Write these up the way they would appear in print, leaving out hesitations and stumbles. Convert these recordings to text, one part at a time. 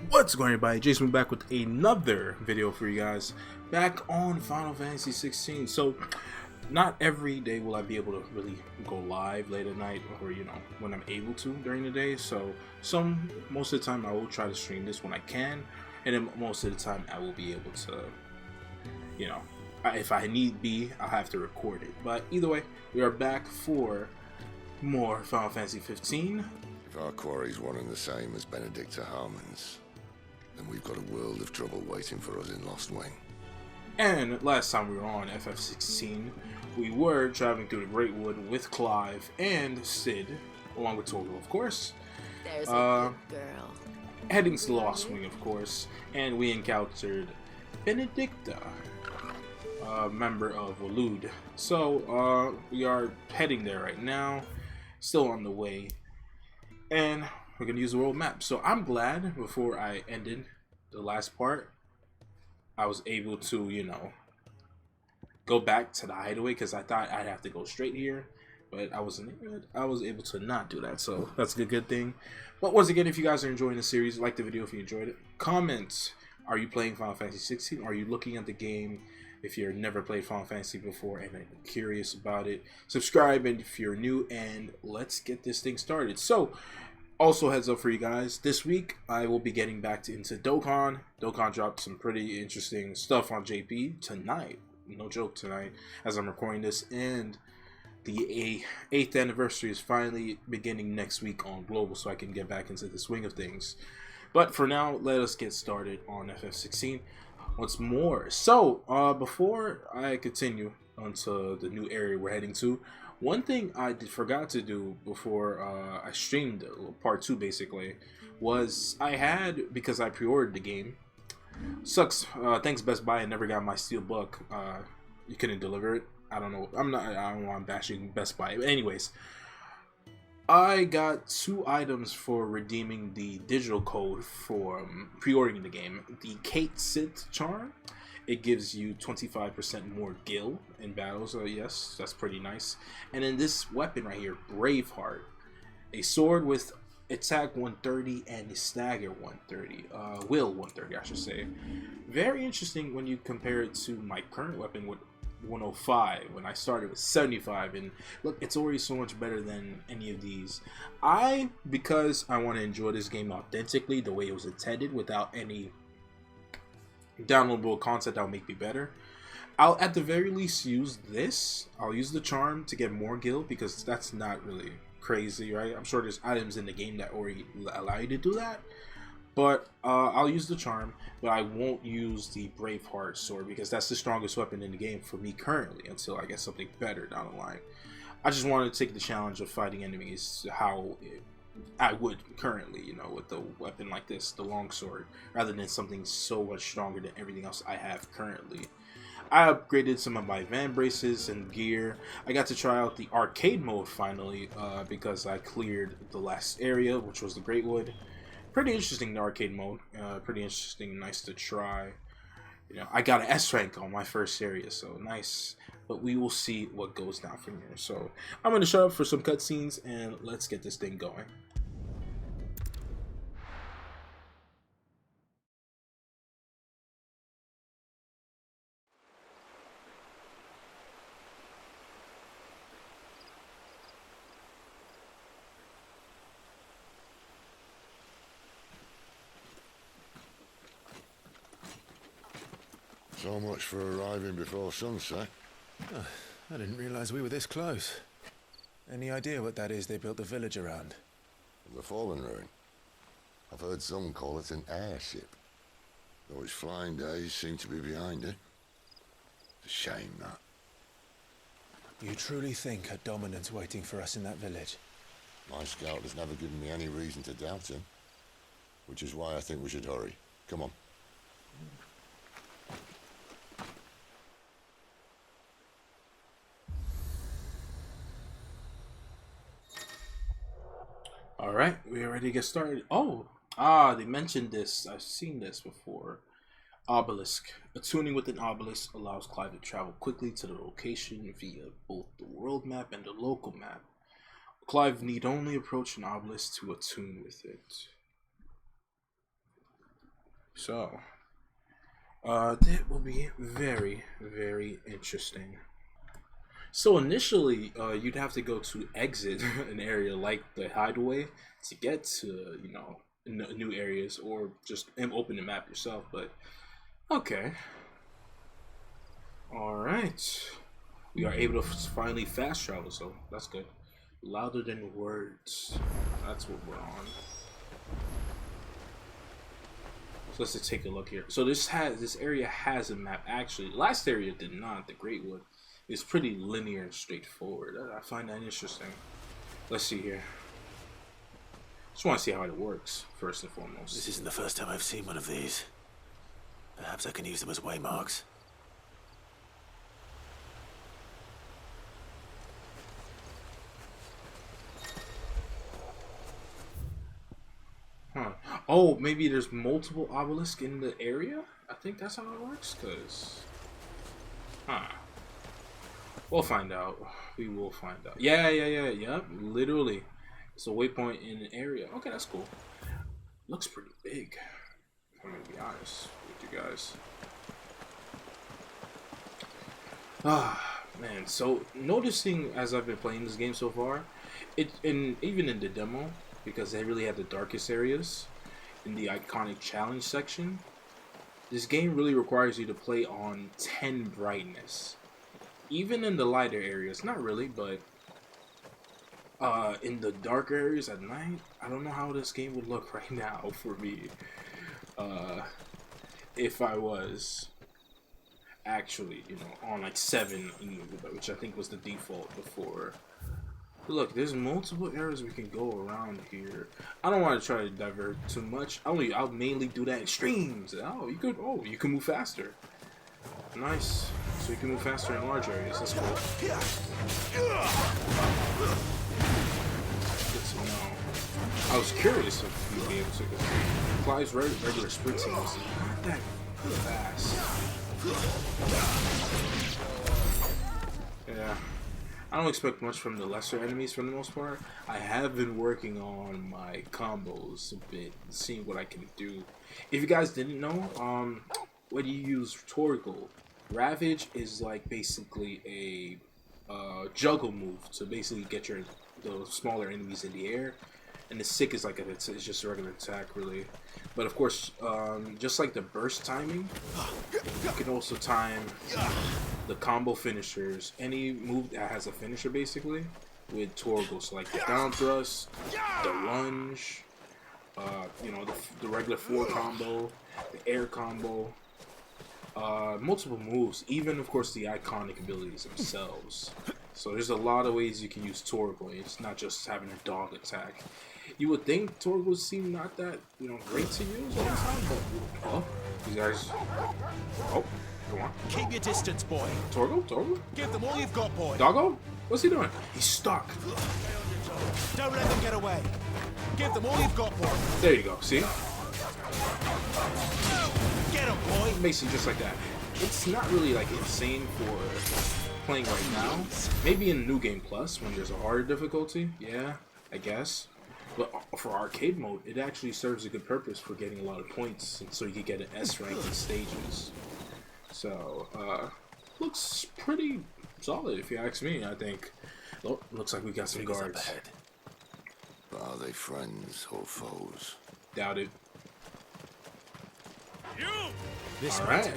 What's going on, everybody? Jason back with another video for you guys, back on Final Fantasy 16. So not every day will I be able to really go live late at night, or when I'm able to during the day. So most of the time I will try to stream this when I can, and then most of the time I will be able to, if I need be, I'll have to record it. But either way, we are back for more Final Fantasy 15. If our quarry's one and the same as BENEDIKTA Harmon's, then we've got a world of trouble waiting for us in Lost Wing. And last time we were on FF16, we were traveling through the Great Wood with Clive and Sid, along with Togo, of course. There's a good girl. Heading to the Lost Wing, of course, and we encountered BENEDIKTA, a member of Waloed. So we are heading there right now, still on the way, and we're gonna use the world map. So I'm glad before I ended the last part, I was able to, go back to the hideaway, because I thought I'd have to go straight here, but I was able to not do that. So that's a good thing. But once again, if you guys are enjoying the series, like the video if you enjoyed it. Comment: are you playing Final Fantasy 16? Are you looking at the game? If you've never played Final Fantasy before and are curious about it, subscribe and if you're new, and let's get this thing started. So also, heads up for you guys, this week I will be getting back into Dokkan. Dokkan dropped some pretty interesting stuff on JP tonight. No joke, tonight, as I'm recording this. And the 8th anniversary is finally beginning next week on Global, so I can get back into the swing of things. But for now, let us get started on FF16 once more. So, before I continue onto the new area we're heading to, one thing I forgot to do before I streamed part 2 basically was because I pre-ordered the game. Sucks. Thanks Best Buy, I never got my steel book. You couldn't deliver it. I don't know. I don't know. I'm bashing Best Buy. But anyways, I got 2 items for redeeming the digital code for pre-ordering the game. The Kate Sith charm. It gives you 25% more gil in battle, so yes, that's pretty nice. And then this weapon right here, Braveheart, a sword with attack 130 and stagger 130, will 130 I should say. Very interesting when you compare it to my current weapon with 105 when I started with 75, and look, it's already so much better than any of these. Because I want to enjoy this game authentically, the way it was intended, without any downloadable content that will make me better, I'll at the very least use this. I'll use the charm to get more gil, because that's not really crazy, right? I'm sure there's items in the game that already allow you to do that, but I'll use the charm, but I won't use the Braveheart sword, because that's the strongest weapon in the game for me currently, until I get something better down the line. I just wanted to take the challenge of fighting enemies how I would currently, with the weapon like this, the longsword, rather than something so much stronger than everything else I have currently. I upgraded some of my van braces and gear. I got to try out the arcade mode finally, because I cleared the last area, which was the Great Wood. Pretty interesting, the arcade mode. Pretty interesting, nice to try. I got an S rank on my first area, so nice. But we will see what goes down from here. So I'm going to shut up for some cutscenes, and let's get this thing going. So much for arriving before sunset. Oh, I didn't realize we were this close. Any idea what that is they built the village around? The Fallen Ruin. I've heard some call it an airship, though its flying days seem to be behind it. It's a shame, that. You truly think a dominant's waiting for us in that village? My scout has never given me any reason to doubt him, which is why I think we should hurry. Come on. Alright, we're ready to get started. They mentioned this. I've seen this before. Obelisk. Attuning with an obelisk allows Clive to travel quickly to the location via both the world map and the local map. Clive need only approach an obelisk to attune with it. So, that will be very, very interesting. So initially, you'd have to go to exit an area like the hideaway to get to, you know, new areas, or just open the map yourself. But okay, all right, we are able to finally fast travel, so that's good. Louder than words. That's what we're on. So let's just take a look here. So this area has a map. Actually, last area did not. The Great Wood is pretty linear and straightforward. I find that interesting. Let's see here. Just want to see how it works first and foremost. This isn't the first time I've seen one of these. Perhaps I can use them as waymarks. Huh. Oh, maybe there's multiple obelisks in the area? I think that's how it works, cause... Huh. We'll find out. We will find out. Yep, literally. It's a waypoint in an area. Okay, that's cool. Looks pretty big, if I'm gonna be honest with you guys. Ah, man. So, noticing as I've been playing this game so far, even in the demo, because they really have the darkest areas in the iconic challenge section, this game really requires you to play on 10 brightness. Even in the lighter areas, not really, but in the dark areas at night, I don't know how this game would look right now for me. If I was actually, you know, on like 7, which I think was the default before. Look, there's multiple areas we can go around here. I don't want to try to divert too much. I'll mainly do that in streams. Oh, you can move faster. Nice. So you can move faster in large areas. That's cool. Good to know. I was curious if you'd be able to go. Clive's regular sprinting was not that fast. Yeah. I don't expect much from the lesser enemies for the most part. I have been working on my combos a bit, seeing what I can do. If you guys didn't know, when you use Torgal, Ravage is like basically a juggle move to basically get the smaller enemies in the air, and the Sick is like it's just a regular attack really. But of course, just like the burst timing, you can also time the combo finishers, any move that has a finisher basically, with Torgal. So like the down thrust, the lunge, you know, the regular 4 combo, the air combo, multiple moves, even of course the iconic abilities themselves. So there's a lot of ways you can use Torgal. It's not just having a dog attack. You would think Torgal would seem not that, you know, great to use all the time, but these guys. Oh, come on. Keep your distance, boy. Torgal? Give them all you've got, boy. Doggo? What's he doing? He's stuck. Don't let them get away. Give them all you've got, boy. There you go. See? Get him, boy. Basically just like that. It's not really like insane for playing right now. Maybe in New Game Plus when there's a harder difficulty. Yeah, I guess. But for arcade mode, it actually serves a good purpose for getting a lot of points, and so you can get an S rank in stages. So, looks pretty solid if you ask me, I think. Oh, looks like we got some guards. But are they friends or foes? Doubt it. This All right.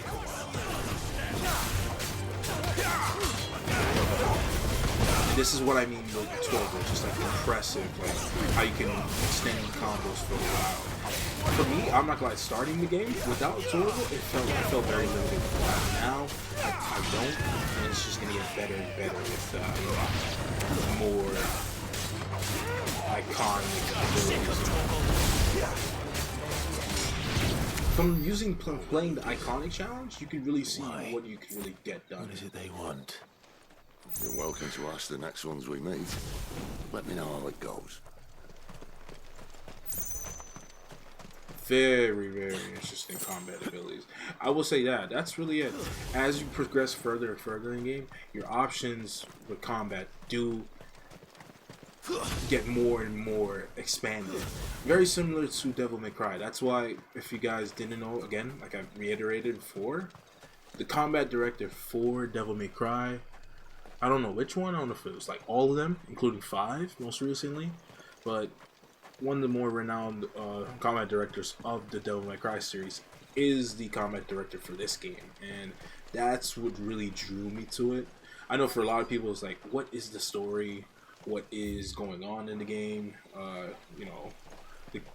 And this is what I mean with Torgal, just like impressive, like how you can extend combos for a while. For me, I'm not gonna lie, starting the game without Torgal, it felt very limited. Now I don't, and it's just gonna get better and better with more iconic abilities. From playing the iconic challenge, you can really see what you can really get done. What is it they want? You're welcome to ask the next ones we meet. Let me know how it goes. Very, very interesting combat abilities. I will say that's really it. As you progress further and further in the game, your options with combat do get more and more expanded. Very similar to Devil May Cry. That's why, if you guys didn't know, again, like I reiterated before, the combat director for Devil May Cry, I don't know which one, I don't know if it was like all of them, including 5 most recently, but one of the more renowned combat directors of the Devil May Cry series is the combat director for this game, and that's what really drew me to it. I know for a lot of people it's like, what is the story? What is going on in the game? You know,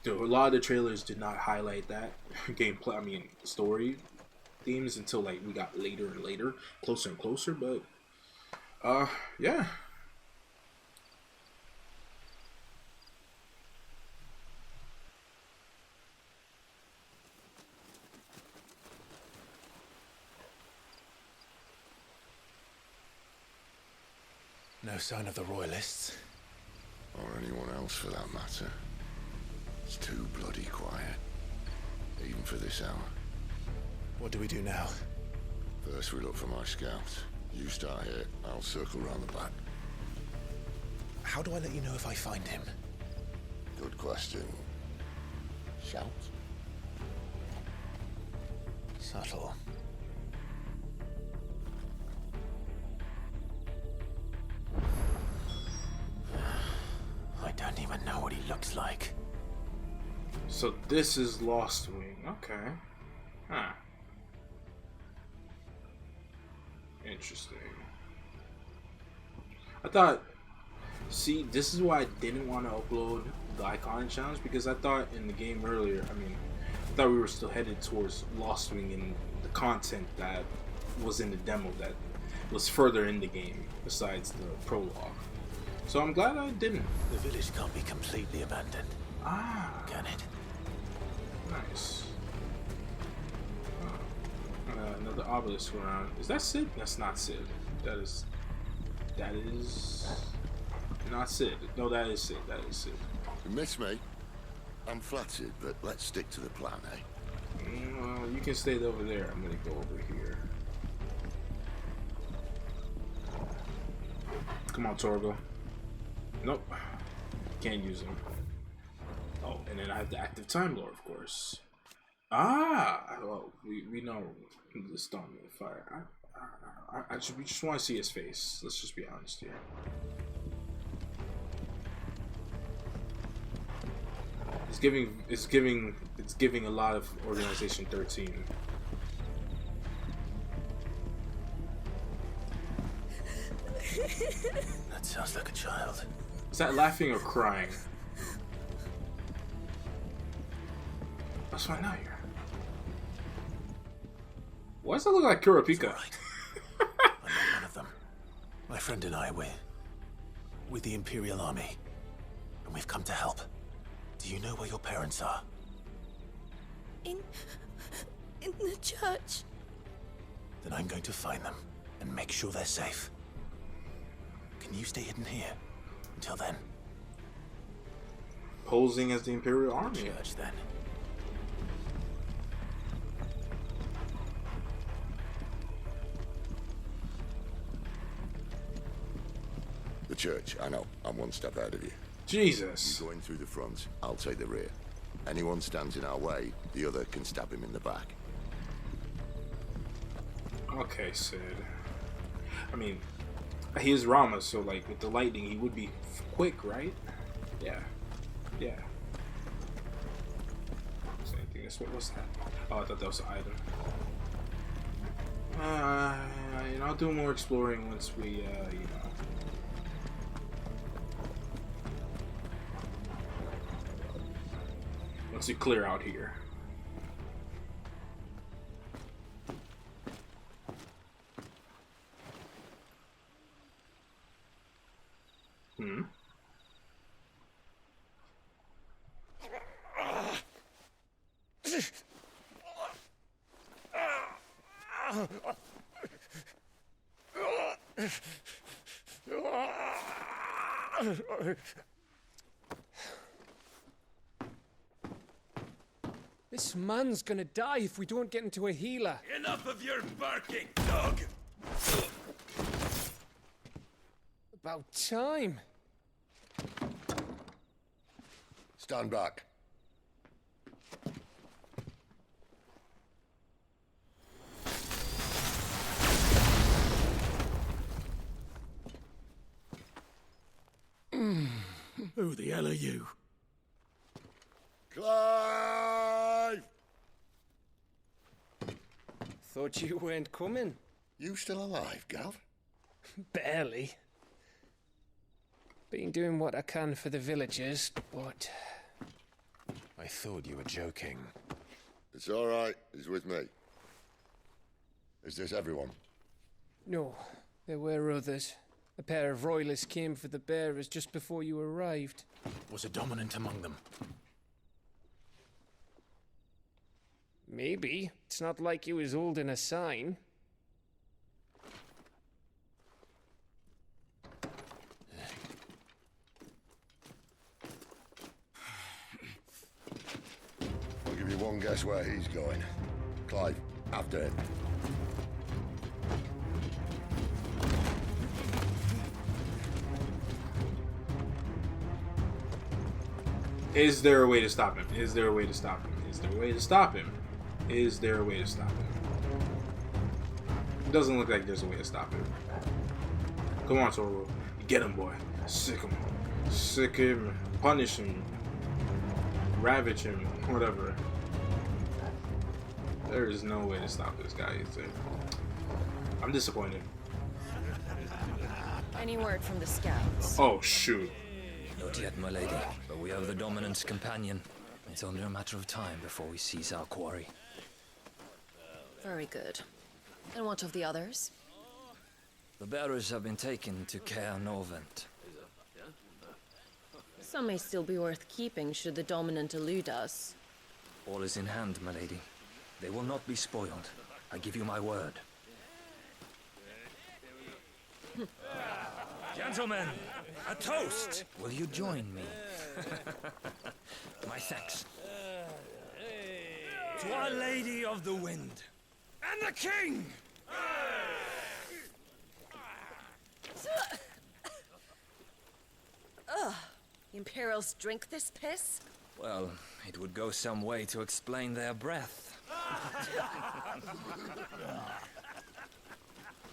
a lot of the trailers did not highlight that gameplay. I mean, story themes until like we got later and later, closer and closer. But yeah. No sign of the royalists. Or anyone else for that matter. It's too bloody quiet. Even for this hour. What do we do now? First we look for my scouts. You start here, I'll circle round the back. How do I let you know if I find him? Good question. Shout? Subtle. I don't even know what he looks like. So this is Lost Wing. Okay. Huh. Interesting. I thought... See, this is why I didn't want to upload the Iconic Challenge, because I thought in the game earlier, I thought we were still headed towards Lost Wing and the content that was in the demo that was further in the game, besides the prologue. So I'm glad I didn't. The village can't be completely abandoned. Ah. Can it? Nice. Another obelisk around. Is that Sid? That's not Sid. That is not Sid. No, that is Sid. That is Sid. You miss me? I'm flattered, but let's stick to the plan, eh? You can stay over there. I'm gonna go over here. Come on, Torgo. Nope. Can't use him. Oh, and then I have the active Time Lord, of course. Ah! Well, we know the storm and the fire. We just want to see his face. Let's just be honest here. It's giving a lot of Organization 13. That sounds like a child. Is that laughing or crying? Let's find out here. Why does that look like Kurapika? Right. I'm not one of them. My friend and I, we're with the Imperial Army, and we've come to help. Do you know where your parents are? In the church. Then I'm going to find them and make sure they're safe. Can you stay hidden here until then? Posing as the Imperial Army. Church, then. The church, I know. I'm one step ahead of you. Jesus. You go in through the front, I'll take the rear. Anyone stands in our way, the other can stab him in the back. Okay, Sid. I mean, he is Rama, so like with the lightning, he would be quick, right? Yeah. Yeah. Same thing. What's that? Oh, I thought that was an item. You know, I'll do more exploring once we, you know. Once we clear out here. This man's gonna die if we don't get into a healer. Enough of your barking, dog! About time. Stand back. Who the hell are you? Clive! Thought you weren't coming. You still alive, Gav? Barely. Been doing what I can for the villagers, but... I thought you were joking. It's all right. He's with me. Is this everyone? No, there were others. A pair of royalists came for the bearers just before you arrived. Was a dominant among them? Maybe. It's not like he was holding a sign. I'll give you one guess where he's going. Clive, after him. Is there a way to stop him? Is there a way to stop him? Is there a way to stop him? Is there a way to stop him? It doesn't look like there's a way to stop him. Come on, Toro. Get him, boy. Sick him. Sick him. Punish him. Ravage him. Whatever. There is no way to stop this guy, is there? I'm disappointed. Any word from the scouts? Oh, shoot. Not yet, my lady, but we have the dominant's companion. It's only a matter of time before we seize our quarry. Very good. And what of the others? The bearers have been taken to Caer Novent. Some may still be worth keeping should the dominant elude us. All is in hand, my lady. They will not be spoiled. I give you my word. Gentlemen, a toast! Will you join me? My thanks. To Our Lady of the Wind and the King! Ugh. Imperials drink this piss? Well, it would go some way to explain their breath.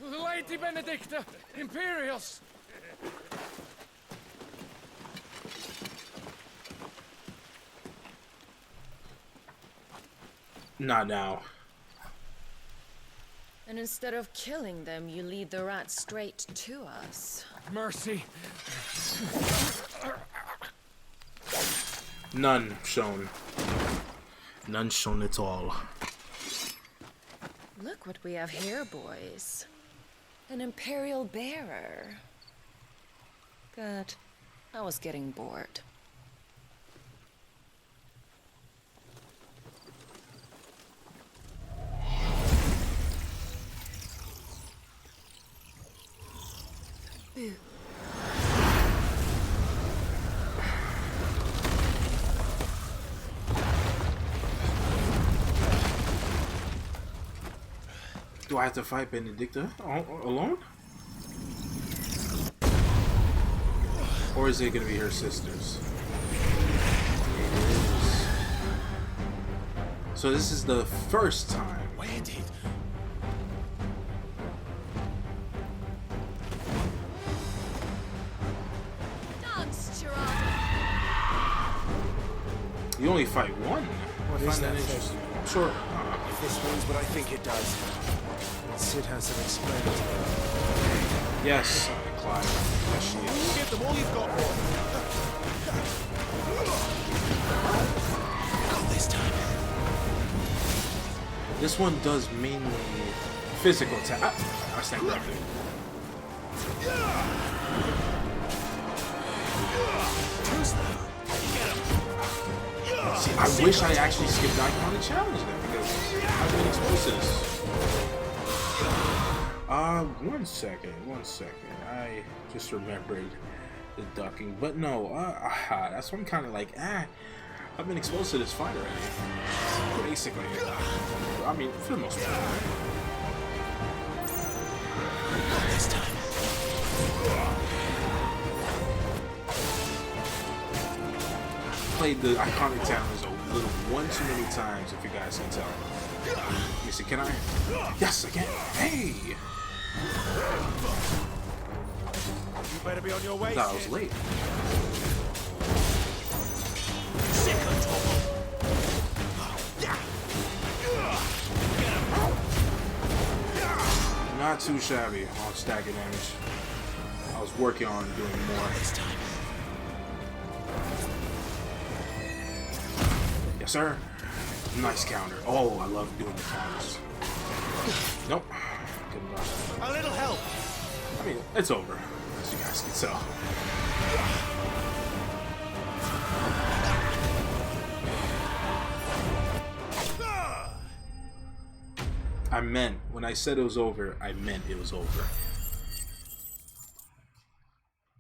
Lady Benedikta! Imperials! Not now. And instead of killing them, you lead the rats straight to us. Mercy! None shown. None shown at all. Look what we have here, boys. An Imperial bearer. Good. I was getting bored. Boo. Do I have to fight Benedikta alone? Or is it gonna be her sisters? It is. So this is the first time. Where did? Dance, Gerard! You only fight one. What is that thing? interesting. Sure. If this means what I think it does, Sid has to explain it to me. Yes, Clive. Yes, she is. Give them all you've got, boy. Not this time. This one does mainly physical attack. I stand corrected. Too slow. See, I wish I actually skipped Icon and challenged them because I've been exposed to this. 1 second. I just remembered the ducking, but no, that's why I'm kind of like, I've been exposed to this fight already. Basically, I mean, for the most part. This time. played the iconic towers a little one too many times, if you guys can tell. Let me see, can I? Yes, I can. Hey! You better be on your way. I thought I was late. Not too shabby on stacking damage. I was working on doing more this time. Yes, sir. Nice counter. Oh, I love doing the counters. Nope. Couldn't rush that. A little help. I mean, it's over, as you guys can tell. I meant, when I said it was over, I meant it was over.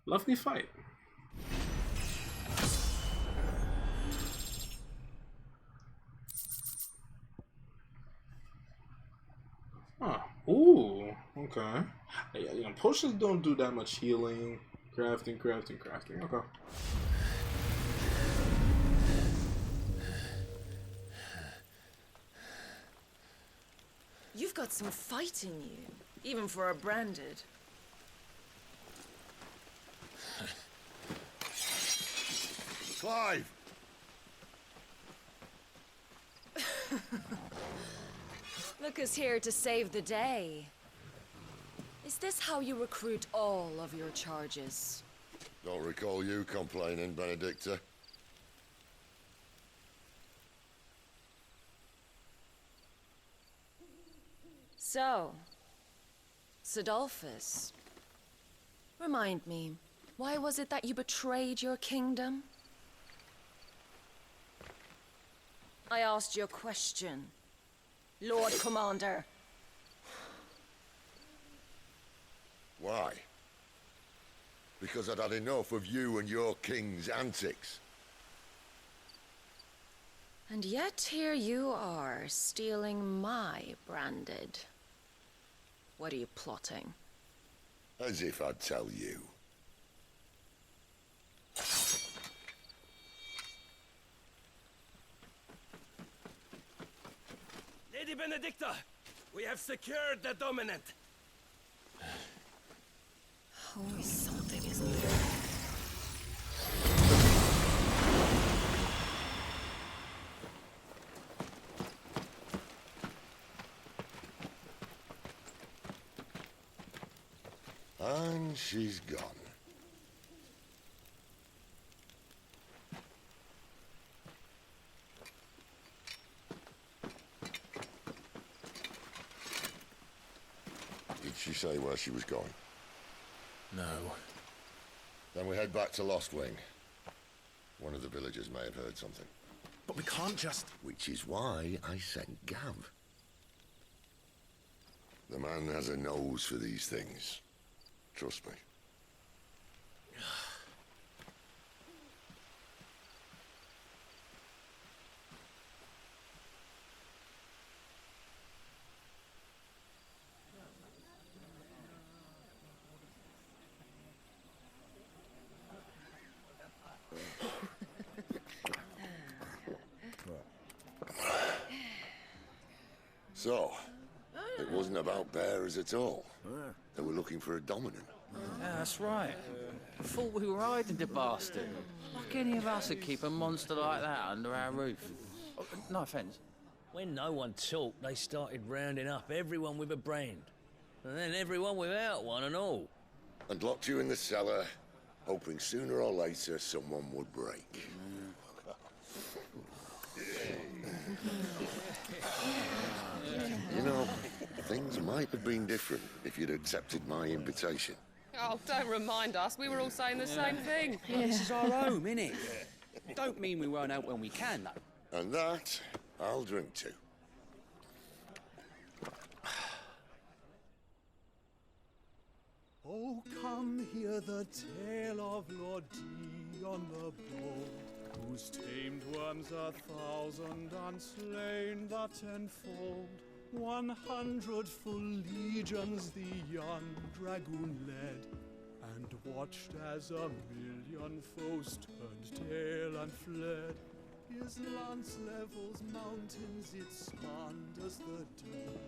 Lovely fight. Huh. Ooh, okay. You know, potions don't do that much healing. Crafting. Okay. You've got some fight in you, even for a branded. Clive! Look who's here to save the day. Is this how you recruit all of your charges? Don't recall you complaining, Benedikta. So, Sidolphus, remind me, why was it that you betrayed your kingdom? I asked you a question, Lord Commander. Why? Because I'd had enough of you and your king's antics. And yet here you are, stealing my branded. What are you plotting? As if I'd tell you. Lady Benedikta, we have secured the dominant. Always something, isn't there? And she's gone. Did she say where she was going? No. Then we head back to Lost Wing. One of the villagers may have heard something. But we can't just... Which is why I sent Gav. The man has a nose for these things. Trust me. So, it wasn't about bearers at all. They were looking for a dominant. Yeah, that's right. I thought we were hiding the bastard. Like any of us would keep a monster like that under our roof. Oh, no offence. When no one talked, they started rounding up everyone with a brand. And then everyone without one and all. And locked you in the cellar, hoping sooner or later someone would break. You know, things might have been different if you'd accepted my invitation. Oh, don't remind us. We were all saying the same thing. This is our home, innit? Don't mean we won't out when we can, though. And that, I'll drink to. Oh, come hear the tale of Lord Dion the Bold, whose tamed worms 1,000 and slain the 10-fold. 100 full legions the young dragoon led, and watched as a million foes turned tail and fled. His lance levels mountains, it slanders the dead.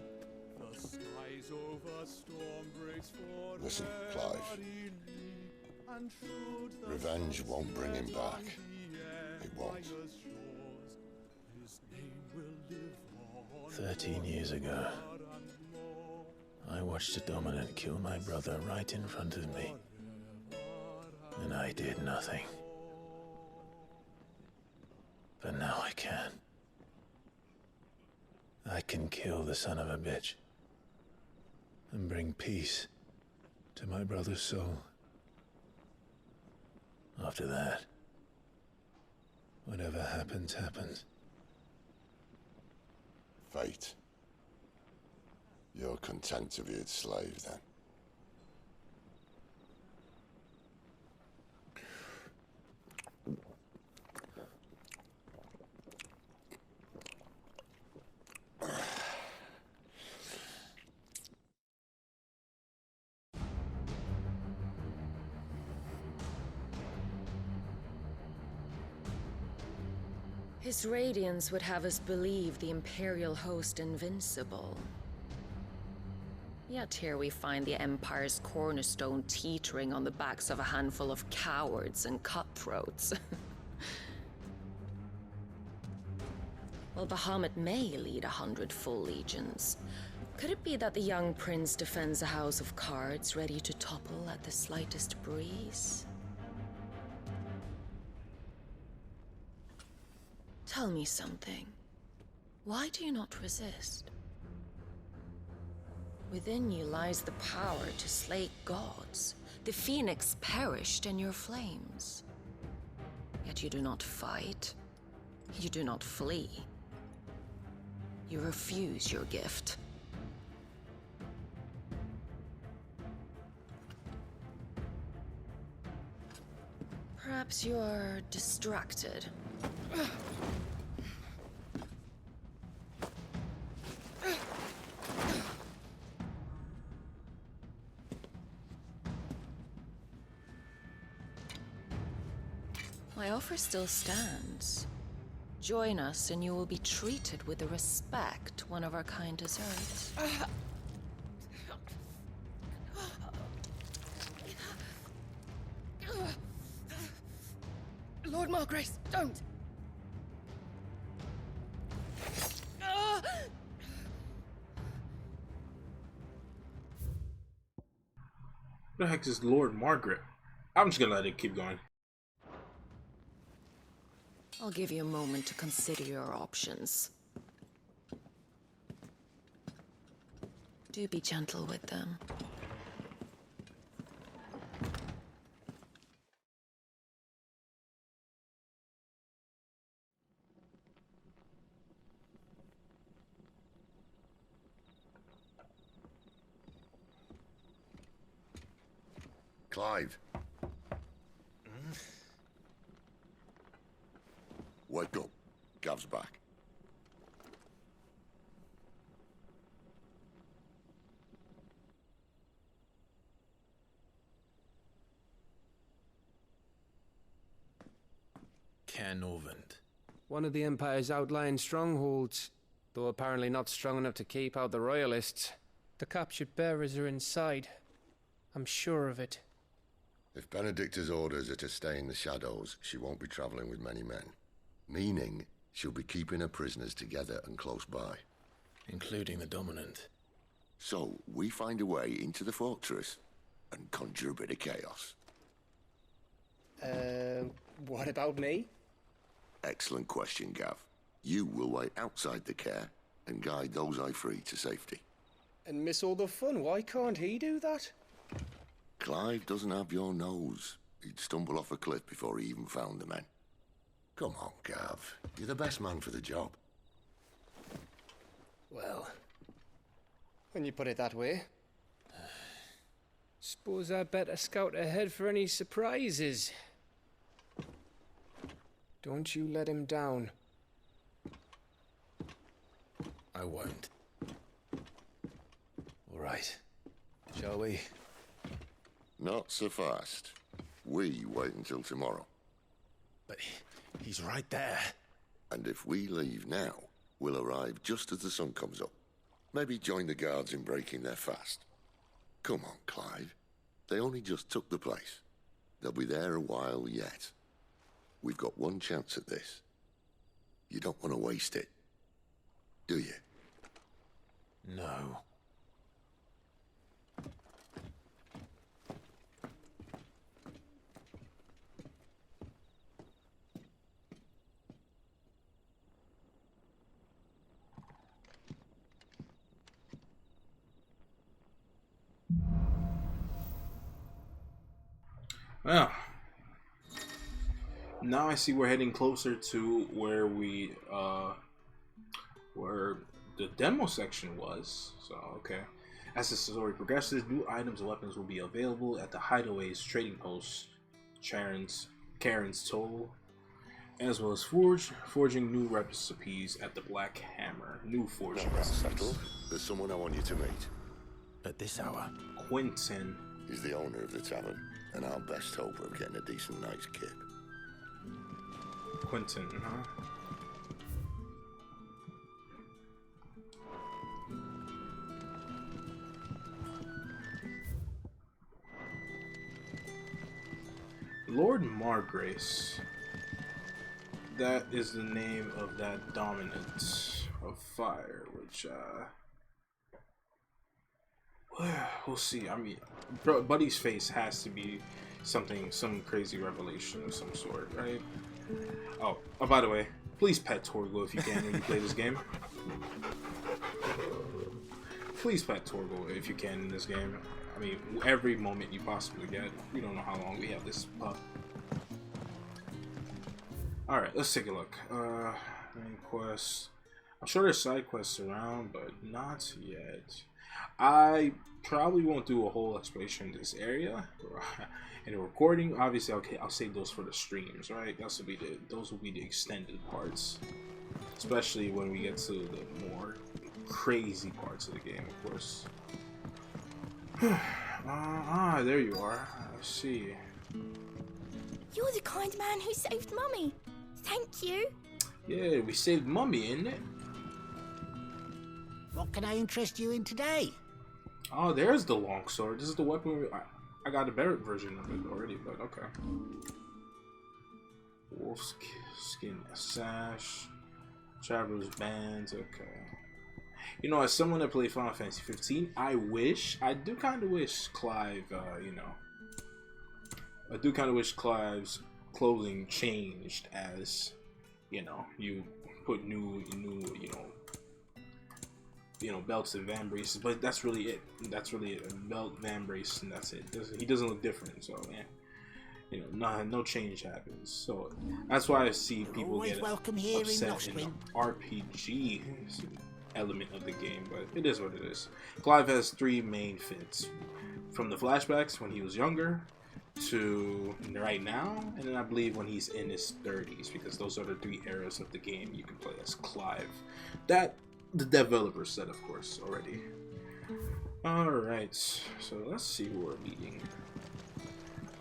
The skies over storm breaks for Listen, Clive. and Revenge won't bring him back. It won't. His name will live on 13 years ago, I watched a dominant kill my brother right in front of me, and I did nothing. But now I can. I can kill the son of a bitch and bring peace to my brother's soul. After that, whatever happens, happens. Fate. You're content to be its slave, then? His radiance would have us believe the Imperial host invincible. Yet here we find the Empire's cornerstone teetering on the backs of a handful of cowards and cutthroats. Well, Bahamut may lead 100 full legions. Could it be that the young prince defends a house of cards ready to topple at the slightest breeze? Tell me something. Why do you not resist? Within you lies the power to slay gods. The phoenix perished in your flames. Yet you do not fight. You do not flee. You refuse your gift. Perhaps you're distracted. My offer still stands. Join us and you will be treated with the respect one of our kind deserves. Lord Margrace, don't! What the heck is Lord Margaret? I'm just gonna let it keep going. I'll give you a moment to consider your options. Do be gentle with them. Clive. Wake up. Gav's back. Cairnorvand. One of the Empire's outlying strongholds, though apparently not strong enough to keep out the Royalists. The captured bearers are inside. I'm sure of it. If Benedikta's orders are to stay in the shadows, she won't be traveling with many men. Meaning, she'll be keeping her prisoners together and close by. Including the Dominant. So, we find a way into the fortress and conjure a bit of chaos. What about me? Excellent question, Gav. You will wait outside the care and guide those I free to safety. And miss all the fun. Why can't he do that? Clive doesn't have your nose. He'd stumble off a cliff before he even found the men. Come on, Gav. You're the best man for the job. Well, when you put it that way. Suppose I'd better scout ahead for any surprises. Don't you let him down. I won't. All right. Shall we? Not so fast. We wait until tomorrow. But he's right there. And if we leave now, we'll arrive just as the sun comes up. Maybe join the guards in breaking their fast. Come on, Clive. They only just took the place. They'll be there a while yet. We've got one chance at this. You don't want to waste it, do you? No. Well, now I see we're heading closer to where where the demo section was. So, okay. As the story progresses, new items and weapons will be available at the hideaways, trading posts, Karen's Toll, as well as forging new recipes at the Black Hammer. New forging recipes. There's someone I want you to meet. At this hour? Quentin. He's the owner of the tavern, and our best hope of getting a decent night's kip. Quentin, huh? Lord Margrace. That is the name of that dominant of fire, which, we'll see. I mean, Buddy's face has to be some crazy revelation of some sort, right? Oh, by the way, please pet Torgo if you can when you play this game. Please pet Torgo if you can in this game. I mean, every moment you possibly get. We don't know how long we have this pup. Alright, let's take a look. Main quest. I'm sure there's side quests around, but not yet. I probably won't do a whole exploration in this area in a recording. Obviously, okay, I'll save those for the streams, right? Those will be the extended parts, especially when we get to the more crazy parts of the game, of course. There you are. I see. You're the kind man who saved Mummy. Thank you. Yeah, we saved Mummy, isn't it? What can I interest you in today? Oh, there's the longsword. This is the weapon. I got a better version of it already, but okay. Wolf skin sash, traveler's bands. Okay. You know, as someone that played Final Fantasy 15, I do kind of wish Clive, I do kind of wish Clive's clothing changed as, you put new, belts and van braces, but that's really it. A belt, van brace, and that's it. He doesn't look different, so yeah. No change happens. So that's why I see people get upset in the RPG element of the game, but it is what it is. Clive has three main fits, from the flashbacks when he was younger to right now, and then I believe when he's in his 30s, because those are the three eras of the game you can play as Clive. That the developer said, of course, already. Alright, so let's see who we're meeting.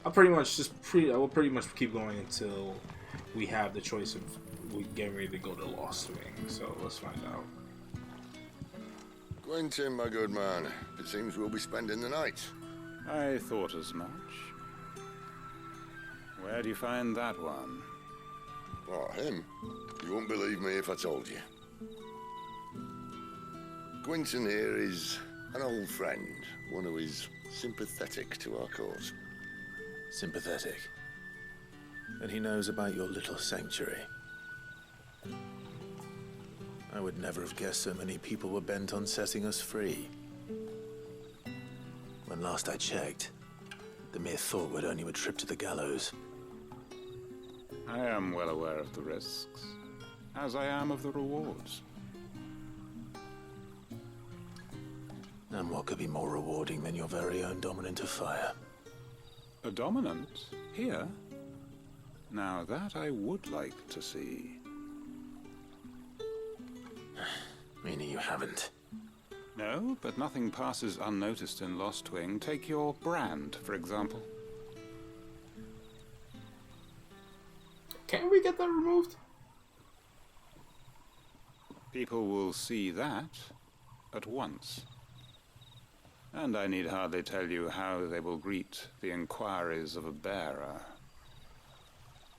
I will pretty much keep going until we have the choice of we getting ready to go to Lost Wing. So let's find out. Quentin, my good man, it seems we'll be spending the night. I thought as much. Where do you find that one? Oh, him? You wouldn't believe me if I told you. Quentin here is an old friend, one who is sympathetic to our cause. Sympathetic? And he knows about your little sanctuary. I would never have guessed so many people were bent on setting us free. When last I checked, the mere thought would earn you a trip to the gallows. I am well aware of the risks, as I am of the rewards. And what could be more rewarding than your very own dominant of fire? A dominant? Here? Now that I would like to see. Meaning you haven't? No, but nothing passes unnoticed in Lostwing. Take your brand, for example. Can we get that removed? People will see that at once. And I need hardly tell you how they will greet the inquiries of a bearer.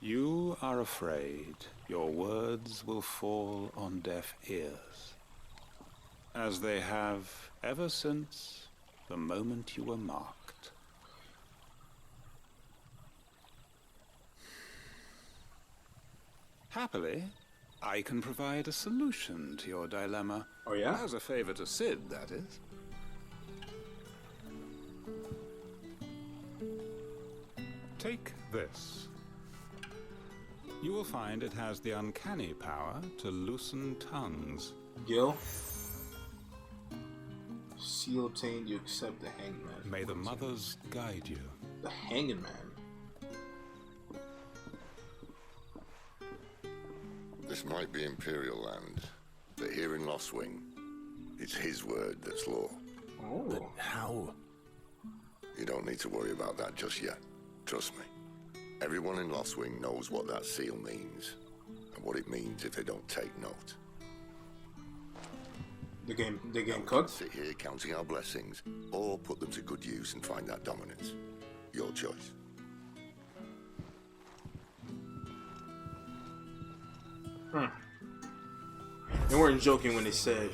You are afraid your words will fall on deaf ears, as they have ever since the moment you were marked. Happily, I can provide a solution to your dilemma. Oh, yeah? As a favor to Sid, that is. Take this. You will find it has the uncanny power to loosen tongues. Gil? Seal obtained, you accept the hangman. May the mothers guide you. The hanging man? This might be Imperial land, but here in Lostwing, it's his word that's law. Oh. But how? You don't need to worry about that just yet. Trust me. Everyone in Lostwing knows what that seal means, and what it means if they don't take note. The game Now, cooked? Sit here counting our blessings, or put them to good use and find that dominance. Your choice. They weren't joking when they said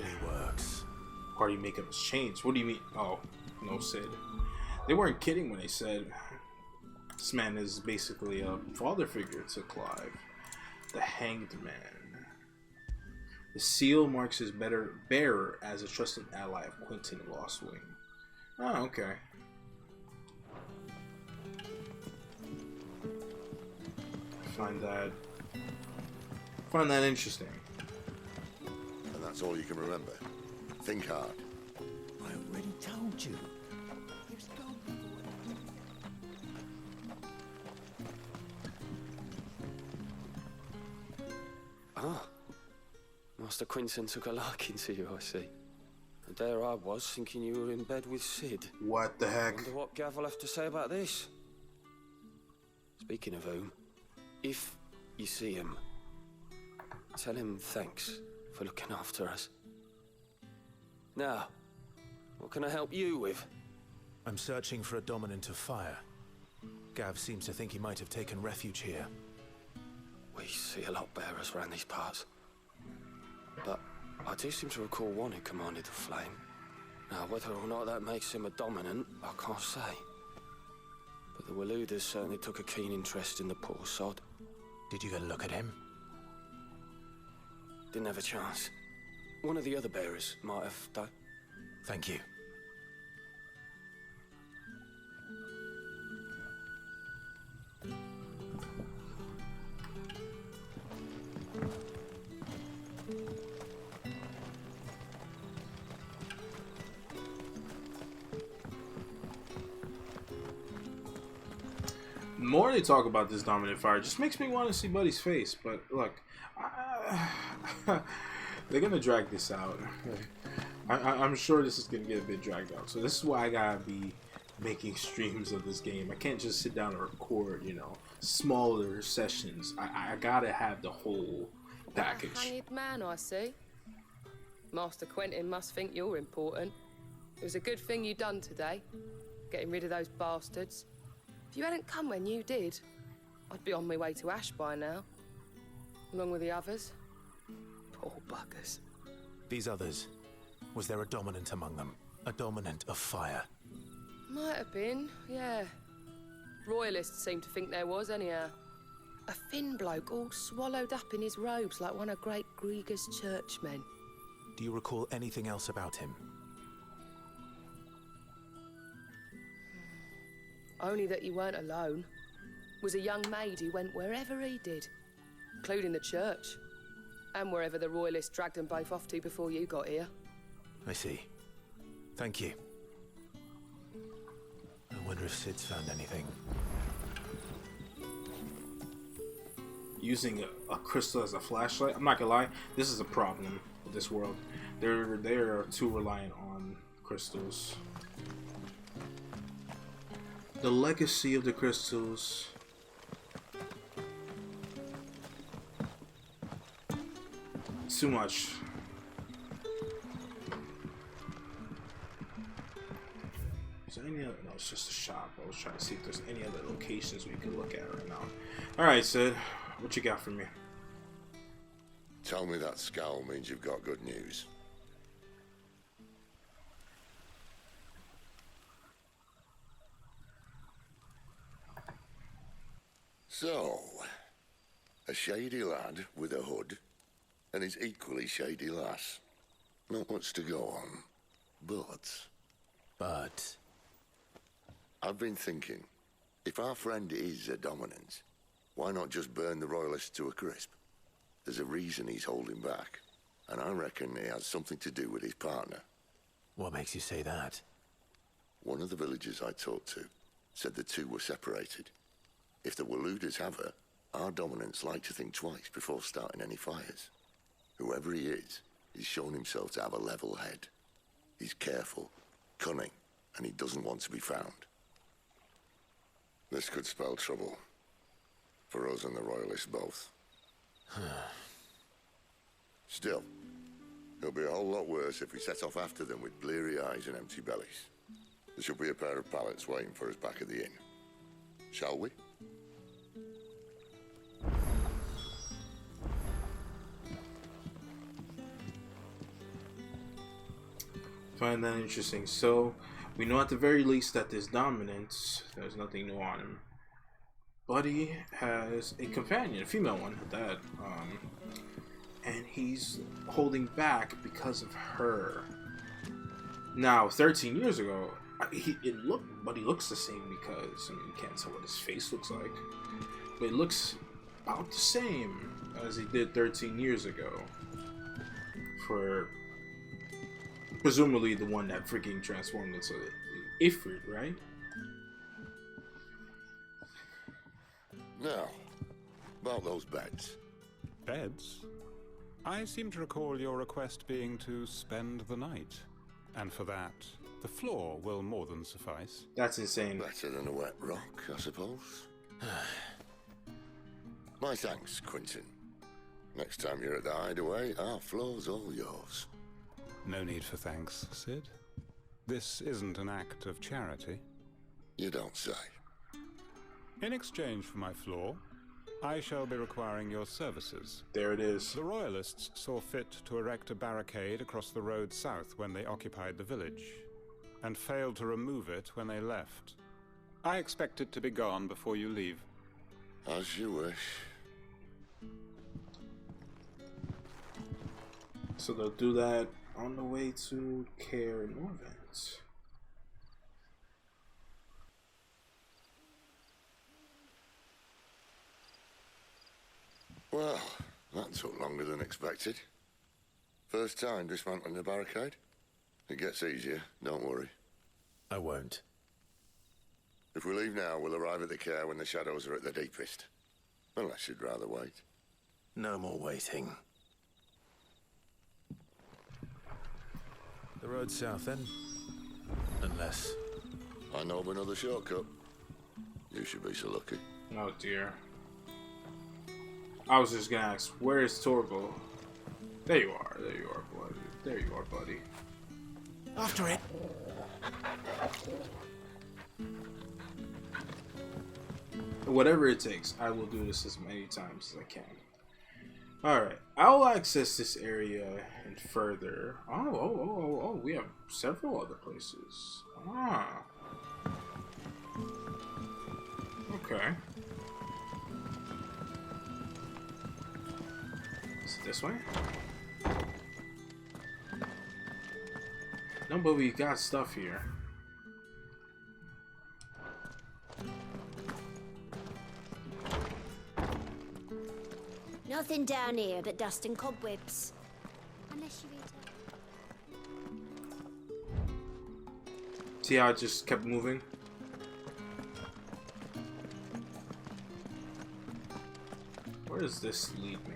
party makeup has changed. What do you mean? Oh, no, Sid. They weren't kidding when they said this man is basically a father figure to Clive, the Hanged Man. The seal marks his bearer as a trusted ally of Quentin Lostwing. Oh, okay. Find that interesting. And that's all you can remember. Think hard. I already told you. Ah, Master Quinton took a liking to you, I see. And there I was, thinking you were in bed with Sid. What the heck? Wonder what Gav will have to say about this. Speaking of whom, if you see him, tell him thanks for looking after us. Now, what can I help you with? I'm searching for a dominant of fire. Gav seems to think he might have taken refuge here. We see a lot bearers around these parts. But I do seem to recall one who commanded the flame. Now, whether or not that makes him a dominant, I can't say. But the Waluders certainly took a keen interest in the poor sod. Did you get a look at him? Didn't have a chance. One of the other bearers might have, though. Thank you. The more they talk about this dominant fire, it just makes me want to see Buddy's face. But look, they're gonna drag this out. I'm sure this is gonna get a bit dragged out. So this is why I gotta be making streams of this game. I can't just sit down and record, you know, smaller sessions. I gotta have the whole package. A hanged man, I see. Master Quentin must think you're important. It was a good thing you done today, getting rid of those bastards. If you hadn't come when you did, I'd be on my way to Ash by now, along with the others. Poor buggers. These others, was there a dominant among them? A dominant of fire? Might have been, yeah. Royalists seem to think there was, anyhow. A thin bloke all swallowed up in his robes like one of Great Grieger's churchmen. Do you recall anything else about him? Only that he weren't alone. Was a young maid who went wherever he did, including the church, and wherever the Royalists dragged them both off to before you got here. I see. Thank you. I wonder if Sid's found anything. using a crystal as a flashlight. I'm not gonna lie, this is a problem with this world. They're too reliant on crystals. The legacy of the crystals. It's too much. Is there any other? No, it's just a shop. I was trying to see if there's any other locations we could look at right now. Alright, Sid. What you got for me? Tell me that scowl means you've got good news. So, a shady lad with a hood, and his equally shady lass. Not much to go on, but... I've been thinking, if our friend is a dominant, why not just burn the royalists to a crisp? There's a reason he's holding back, and I reckon it has something to do with his partner. What makes you say that? One of the villagers I talked to said the two were separated. If the Waluders have her, our dominants like to think twice before starting any fires. Whoever he is, he's shown himself to have a level head. He's careful, cunning, and he doesn't want to be found. This could spell trouble. For us and the Royalists both. Still, it'll be a whole lot worse if we set off after them with bleary eyes and empty bellies. There should be a pair of pallets waiting for us back at the inn. Shall we? Find that interesting. So, we know at the very least that this dominance, there's nothing new on him. Buddy has a companion, a female one at that, and he's holding back because of her. Now, 13 years ago, Buddy looks the same because, I mean, you can't tell what his face looks like, but it looks about the same as he did 13 years ago. For presumably the one that freaking transformed into Ifrit, right? Now, about those beds. Beds? I seem to recall your request being to spend the night. And for that, the floor will more than suffice. That's insane. Better than a wet rock, I suppose. My thanks, Quentin. Next time you're at the hideaway, our floor's all yours. No need for thanks, Sid. This isn't an act of charity. You don't say. In exchange for my floor, I shall be requiring your services. There it is. The Royalists saw fit to erect a barricade across the road south when they occupied the village, and failed to remove it when they left. I expect it to be gone before you leave. As you wish. So they'll do that on the way to Care Norvent. Well, that took longer than expected. First time dismantling the barricade? It gets easier, don't worry. I won't. If we leave now, we'll arrive at the Care when the shadows are at their deepest. Unless you'd rather wait. No more waiting. The road south then? Unless... I know of another shortcut. You should be so lucky. Oh dear. I was just gonna ask, where is Torgal? There you are, buddy. There you are, buddy. After it! Whatever it takes, I will do this as many times as I can. Alright, I'll access this area and further. Oh, we have several other places. Ah. Okay. Is it this way? No, but we got stuff here. Nothing down here but dust and cobwebs. Unless you eat it. See how it just kept moving? Where does this lead me?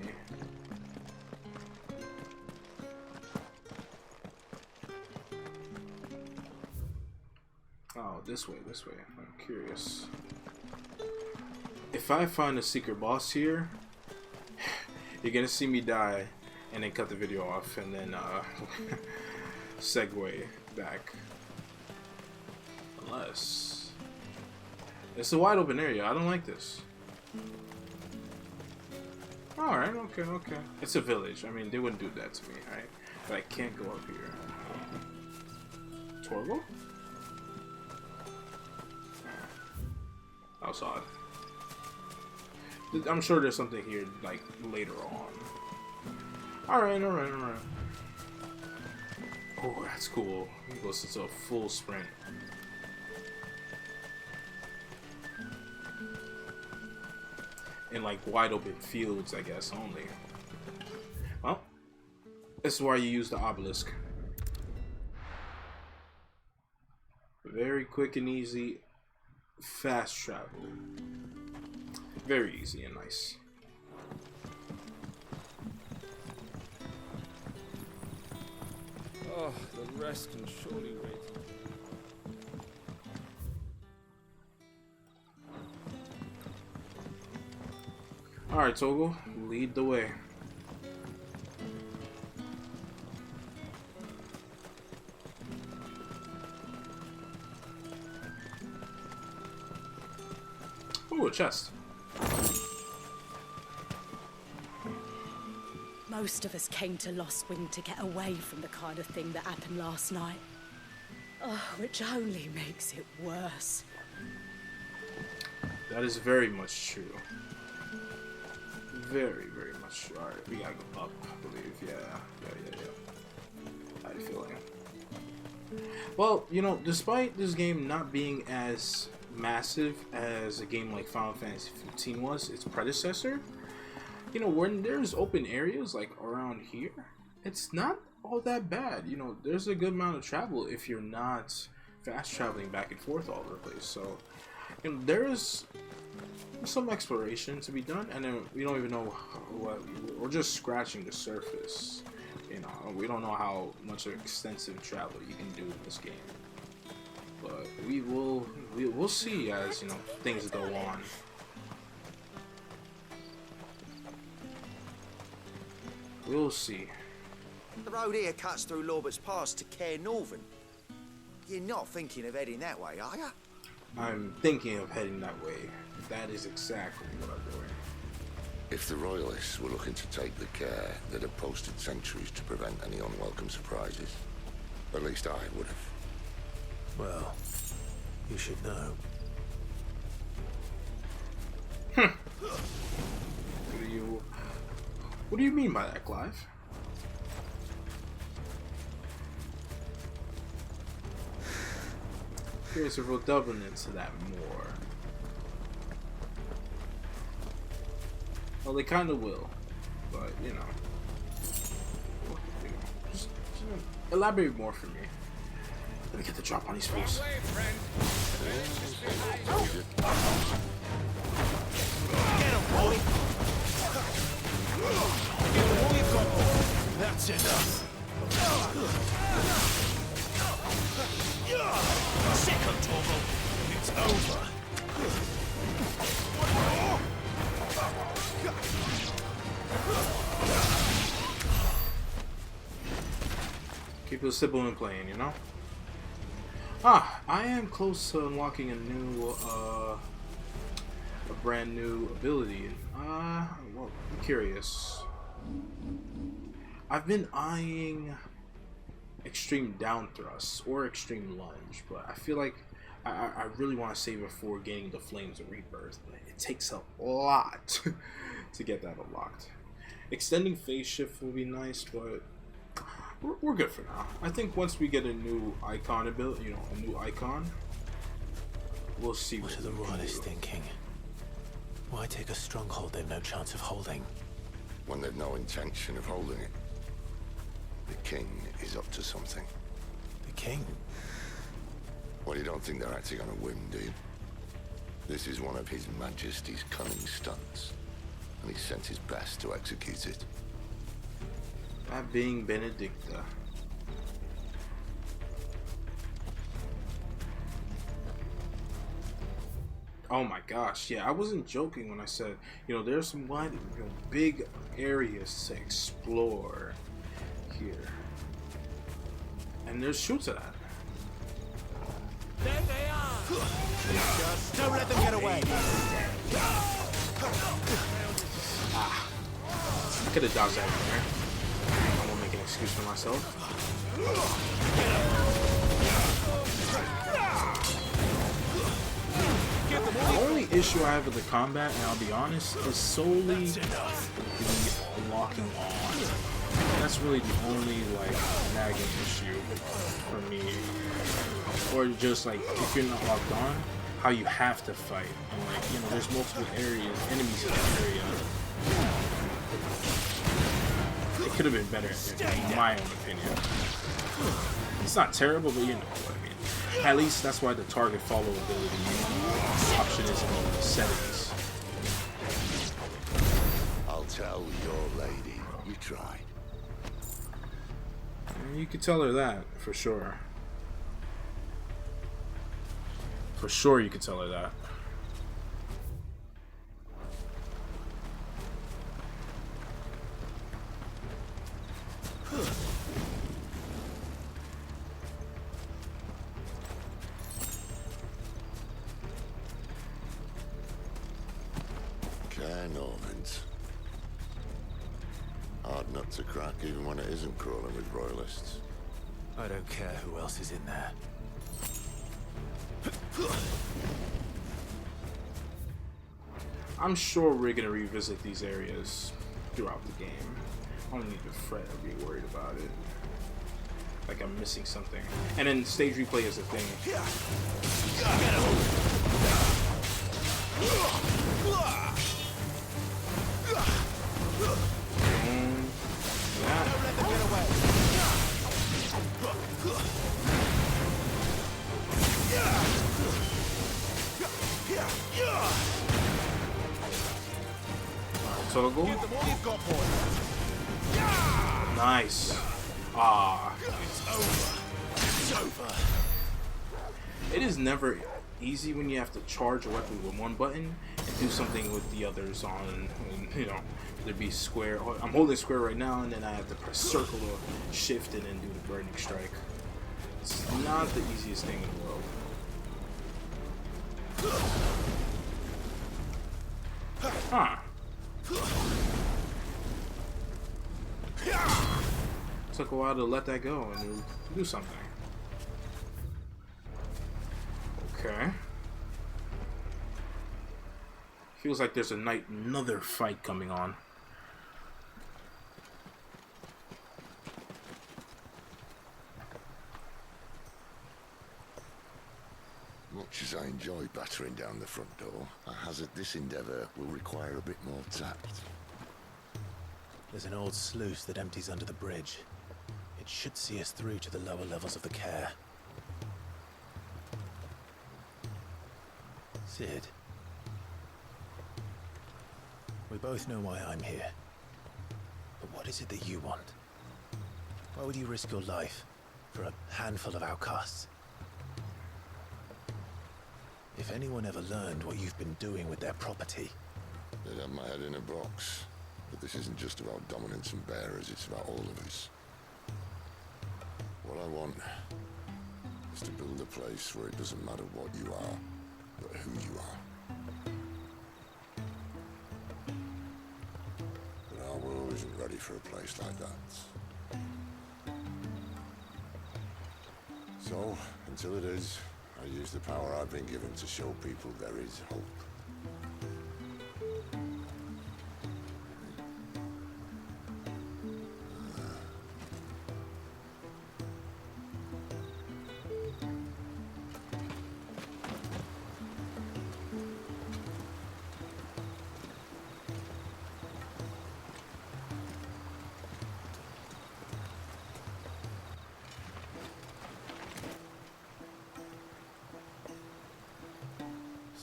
Oh, this way, this way. I'm curious. If I find a secret boss here, you're gonna see me die and then cut the video off and then segue back. Unless it's a wide open area. I don't like this. Alright, okay, okay. It's a village. I mean, they wouldn't do that to me, right? But I can't go up here. Torgal? That was odd. I'm sure there's something here, like, later on. Alright, alright, alright. Oh, that's cool. He goes into a full sprint. In like wide open fields, I guess, only. Well, this is why you use the obelisk. Very quick and easy, fast travel. Very easy and nice. Oh, the rest can surely wait. Alright, Torgal, lead the way. Ooh, a chest. Most of us came to Lost Wing to get away from the kind of thing that happened last night. Oh, which only makes it worse. That is very much true. Very, very much true. Alright, we gotta go up, I believe. Yeah. I had a feeling. Well, you know, despite this game not being as massive as a game like Final Fantasy 15 was, its predecessor, you know, when there's open areas like around here, it's not all that bad. You know, there's a good amount of travel if you're not fast traveling back and forth all over the place. So, you know, there's some exploration to be done, and then we don't even know what we're just scratching the surface. You know, we don't know how much extensive travel you can do in this game, but we'll see as, you know, things go on. We'll see. The road here cuts through Lorbert's Pass to Care Northern. You're not thinking of heading that way, are you? I'm thinking of heading that way. That is exactly what I'm doing. If the Royalists were looking to take the care, they'd have posted sentries to prevent any unwelcome surprises. At least I would have. Well, you should know. What do you mean by that, Clive? Curious if we'll delve into that more. Well, they kind of will, but you know, just elaborate more for me. Let me get the drop on these fools. Get him, boy! Give them all you've got. That's enough. Second, Torgal. It's over. Keep the sibling playing, you know? Ah, I am close to unlocking a brand new ability. Well, I'm curious. I've been eyeing extreme down thrust or extreme lunge, but I feel like I really want to save it for gaining the Flames of Rebirth. It takes a lot to get that unlocked. Extending phase shift will be nice, but we're good for now. I think once we get a new icon ability, you know, a new icon, we'll see what are the Royalists thinking. Why take a stronghold they've no chance of holding? When they've no intention of holding it. The king is up to something. The king? Well, you don't think they're acting on a whim, do you? This is one of His Majesty's cunning stunts. and he sent his best to execute it. That being Benedikta. Oh my gosh, yeah, I wasn't joking when I said, you know, there's some wide, you know, big areas to explore here. And there's shoots of that. There they are! Just don't let them get away! Ah, I could have dodged that in there. I won't make an excuse for myself. The only issue I have with the combat, and I'll be honest, is solely the locking on. That's really the only like nagging issue for me. Or just like if you're not locked on, how you have to fight. And like, you know, there's multiple areas, enemies in that area. It could have been better in my own opinion. It's not terrible, but you know what I mean. At least that's why the target follow ability option is in the settings. I'll tell your lady you tried. And you could tell her that, for sure. For sure you could tell her that. Norvins. Hard nut to crack even when it isn't crawling with royalists. I don't care who else is in there. I'm sure we're gonna revisit these areas throughout the game. I don't need to fret or be worried about it. Like I'm missing something. And then stage replay is a thing. Toggle. Nice. Ah. It's over. It's over. It is never easy when you have to charge a weapon with one button and do something with the others on, you know, there'd be square. I'm holding square right now, and then I have to press circle or shift and then do the burning strike. It's not the easiest thing in the world. Huh. Took a while to let that go and do something. Okay. Feels like there's another fight coming on. Much as I enjoy battering down the front door, I hazard this endeavour will require a bit more tact. There's an old sluice that empties under the bridge. It should see us through to the lower levels of the care. Sid. We both know why I'm here. But what is it that you want? Why would you risk your life for a handful of outcasts? If anyone ever learned what you've been doing with their property... They'd have my head in a box. But this isn't just about dominance and bearers, it's about all of us. What I want is to build a place where it doesn't matter what you are, but who you are. But our world isn't ready for a place like that. So, until it is, I use the power I've been given to show people there is hope.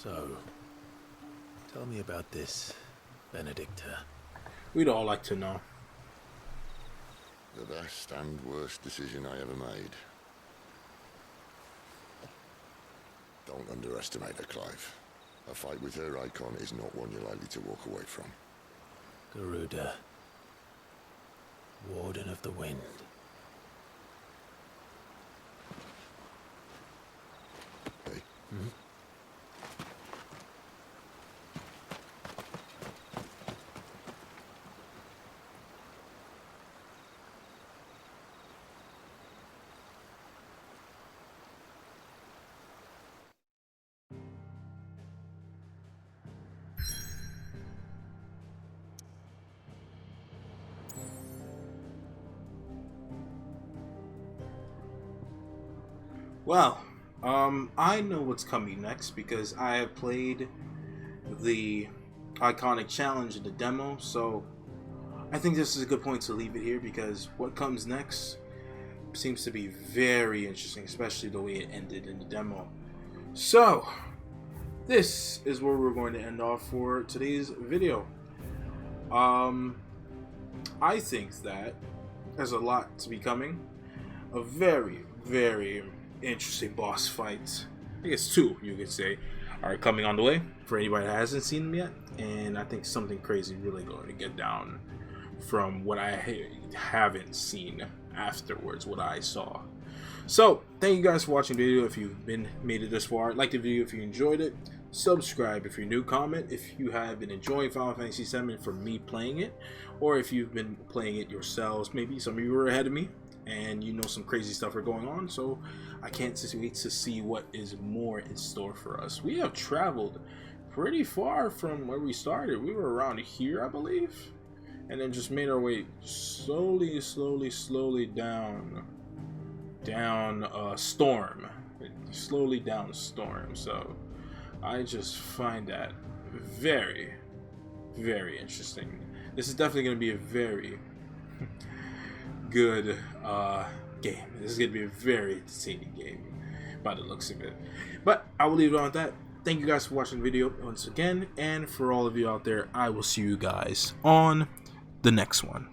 So, tell me about this Benedikta. We'd all like to know. The best and worst decision I ever made. Don't underestimate her, Clive. A fight with her icon is not one you're likely to walk away from. Garuda. Warden of the Wind. Hey? Hmm? Well, I know what's coming next because I have played the iconic challenge in the demo, so I think this is a good point to leave it here because what comes next seems to be very interesting, especially the way it ended in the demo. So, this is where we're going to end off for today's video. I think that there's a lot to be coming. A very, very interesting boss fight. I guess two, you could say, are coming on the way for anybody that hasn't seen them yet. And I think something crazy really going to get down from what I haven't seen afterwards, what I saw. So, thank you guys for watching the video. If you've made it this far, like the video if you enjoyed it. Subscribe if you're new, comment if you have been enjoying Final Fantasy VII from me playing it, or if you've been playing it yourselves. Maybe some of you were ahead of me and you know some crazy stuff are going on, so I can't wait to see what is more in store for us. We have traveled pretty far from where we started. We were around here, I believe, and then just made our way slowly down Storm, slowly down Storm. So I just find that very, very interesting. This is definitely going to be a very good game. This is going to be a very entertaining game by the looks of it. But I will leave it on that. Thank you guys for watching the video once again, and for all of you out there, I will see you guys on the next one.